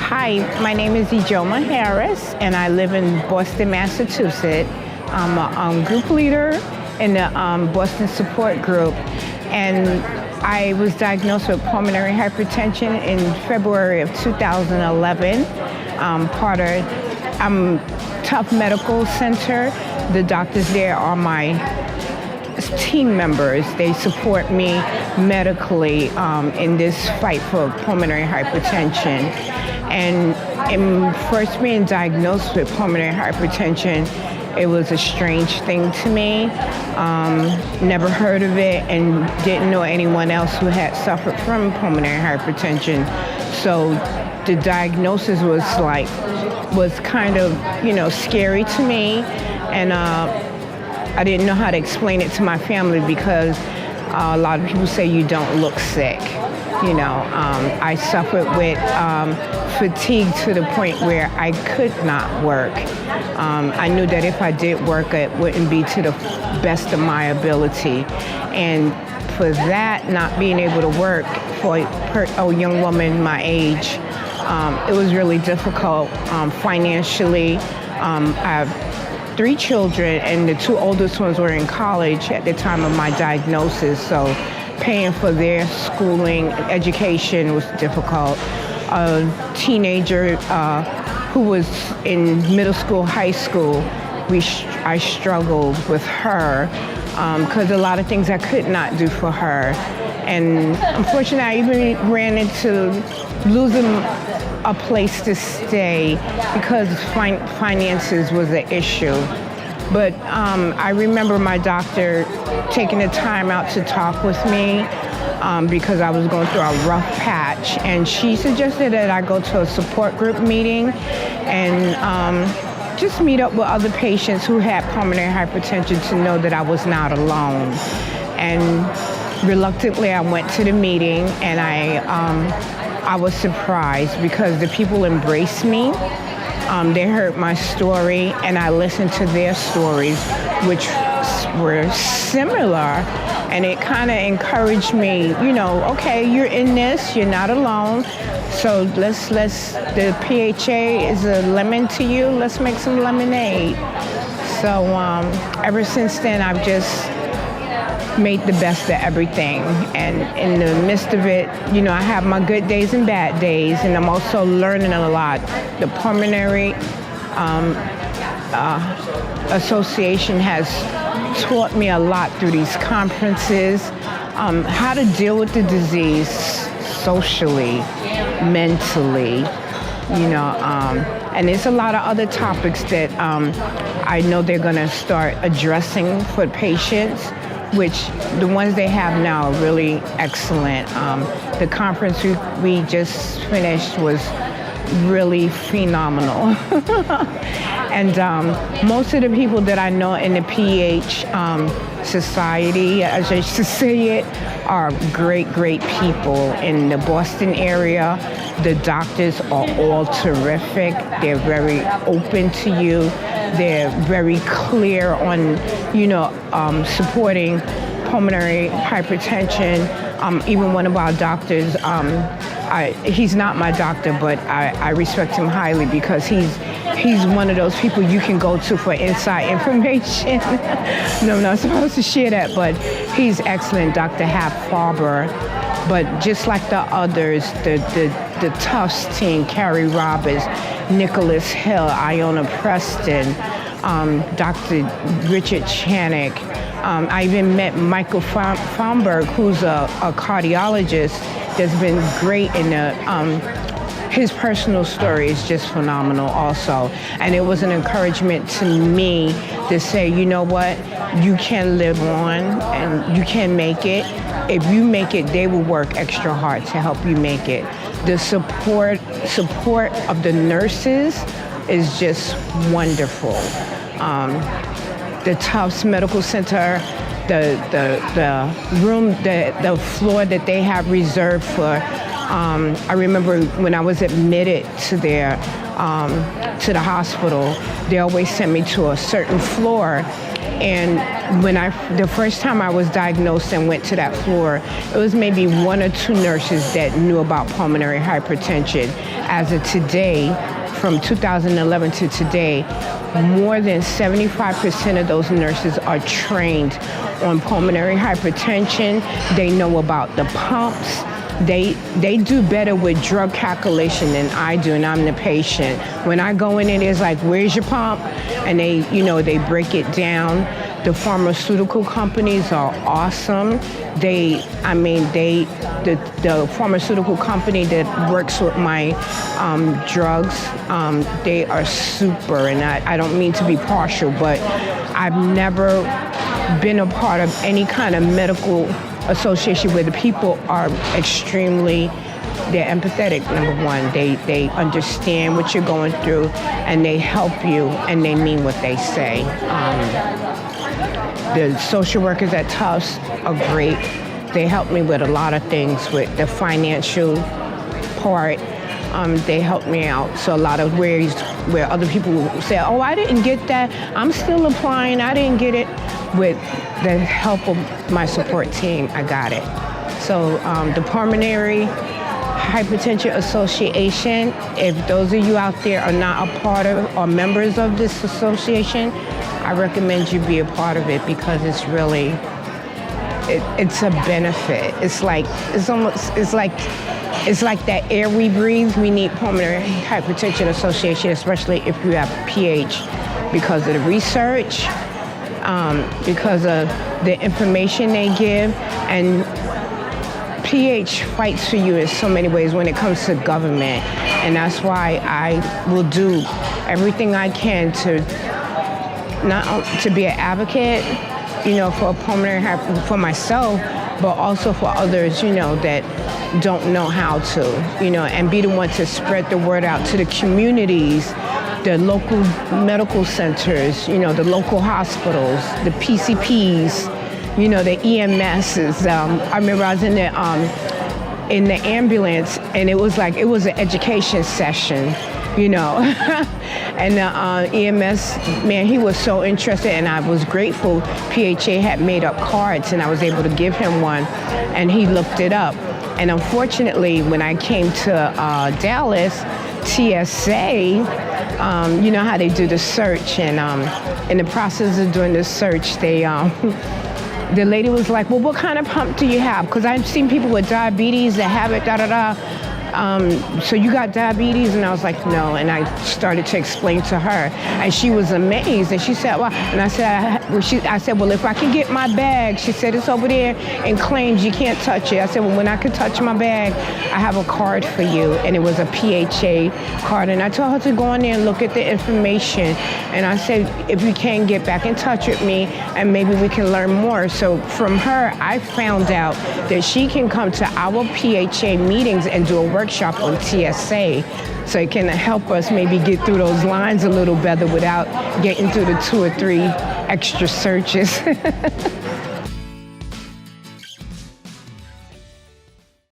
Hi, my name is Ijoma Harris, and I live in Boston, Massachusetts. I'm a group leader in the Boston Support Group, and I was diagnosed with pulmonary hypertension in February of 2011. Part of Tough Medical Center. The doctors there are my team members. They support me medically in this fight for pulmonary hypertension. And in first being diagnosed with pulmonary hypertension, it was a strange thing to me. Never heard of it and didn't know anyone else who had suffered from pulmonary hypertension. So the diagnosis was kind of, scary to me. And I didn't know how to explain it to my family because a lot of people say you don't look sick. I suffered with fatigue to the point where I could not work. I knew that if I did work, it wouldn't be to the best of my ability. And for that, not being able to work for a young woman my age, it was really difficult financially. I have 3 children, and the 2 oldest ones were in college at the time of my diagnosis, so paying for their schooling, education was difficult. A teenager who was in middle school, high school, I struggled with her because a lot of things I could not do for her. And unfortunately, I even ran into losing a place to stay because finances was an issue. But I remember my doctor taking the time out to talk with me because I was going through a rough patch. And she suggested that I go to a support group meeting and just meet up with other patients who had pulmonary hypertension to know that I was not alone. And reluctantly, I went to the meeting, and I was surprised because the people embraced me. They heard my story, and I listened to their stories, which were similar, and it kind of encouraged me, okay, you're in this, you're not alone, so the PHA is a lemon to you, let's make some lemonade. So ever since then, I've just made the best of everything. And in the midst of it, I have my good days and bad days, and I'm also learning a lot. The Pulmonary Association has taught me a lot through these conferences, how to deal with the disease socially, mentally, and there's a lot of other topics that I know they're going to start addressing for patients, which the ones they have now are really excellent. The conference we just finished was really phenomenal. And most of the people that I know in the PH society, as I used to say it, are great, great people in the Boston area. The doctors are all terrific. They're very open to you. They're very clear on, supporting pulmonary hypertension. Even one of our doctors, he's not my doctor, but I respect him highly because he's one of those people you can go to for inside information. No, I'm not supposed to share that, but he's excellent, Dr. Hap Farber. But just like the others, the Tufts team, Carrie Roberts, Nicholas Hill, Iona Preston, Dr. Richard Chanik. I even met Michael Fomberg, who's a cardiologist that's been great in his personal story is just phenomenal also. And it was an encouragement to me to say, you know what, you can live on and you can make it. If you make it, they will work extra hard to help you make it. The support of the nurses is just wonderful. The Tufts Medical Center, the room, the floor that they have reserved for. I remember when I was admitted to the hospital, they always sent me to a certain floor, And the first time I was diagnosed and went to that floor, it was maybe 1 or 2 nurses that knew about pulmonary hypertension. As of today, from 2011 to today, more than 75% of those nurses are trained on pulmonary hypertension. They know about the pumps. They do better with drug calculation than I do, and I'm the patient. When I go in and it's like, where's your pump? And they break it down. The pharmaceutical companies are awesome. The pharmaceutical company that works with my drugs, they are super. And I don't mean to be partial, but I've never been a part of any kind of medical association where the people are they're empathetic, number one. They understand what you're going through, and they help you, and they mean what they say. The social workers at Tufts are great. They help me with a lot of things, with the financial part. They help me out. So a lot of ways where other people will say, oh, I didn't get that. I'm still applying. I didn't get it. With the help of my support team, I got it. So the Pulmonary Hypertension Association, if those of you out there are not a part of or members of this association, I recommend you be a part of it, because it's really, it's a benefit. It's like that air we breathe. We need Pulmonary Hypertension Association, especially if you have PH, because of the research, because of the information they give, and PH fights for you in so many ways when it comes to government. And that's why I will do everything I can to be an advocate, for for myself, but also for others, that don't know how to, and be the one to spread the word out to the communities, the local medical centers, the local hospitals, the PCPs, the EMSs. I remember I was in the ambulance, and it was an education session, and the EMS man, he was so interested, and I was grateful. PHA had made up cards, and I was able to give him one, and he looked it up. And unfortunately, when I came to Dallas, TSA, you know how they do the search, and in the process of doing the search, the lady was like, well, what kind of pump do you have? Because I've seen people with diabetes that have it, so you got diabetes? And I was like, no. And I started to explain to her, and she was amazed. And she said, well, and I said, well, if I can get my bag, she said, it's over there in claims, you can't touch it. I said, well, when I can touch my bag, I have a card for you. And it was a PHA card. And I told her to go in there and look at the information. And I said, if you can, get back in touch with me, and maybe we can learn more. So from her, I found out that she can come to our PHA meetings and do a workshop on TSA, so it can help us maybe get through those lines a little better without getting through the 2 or 3 extra searches.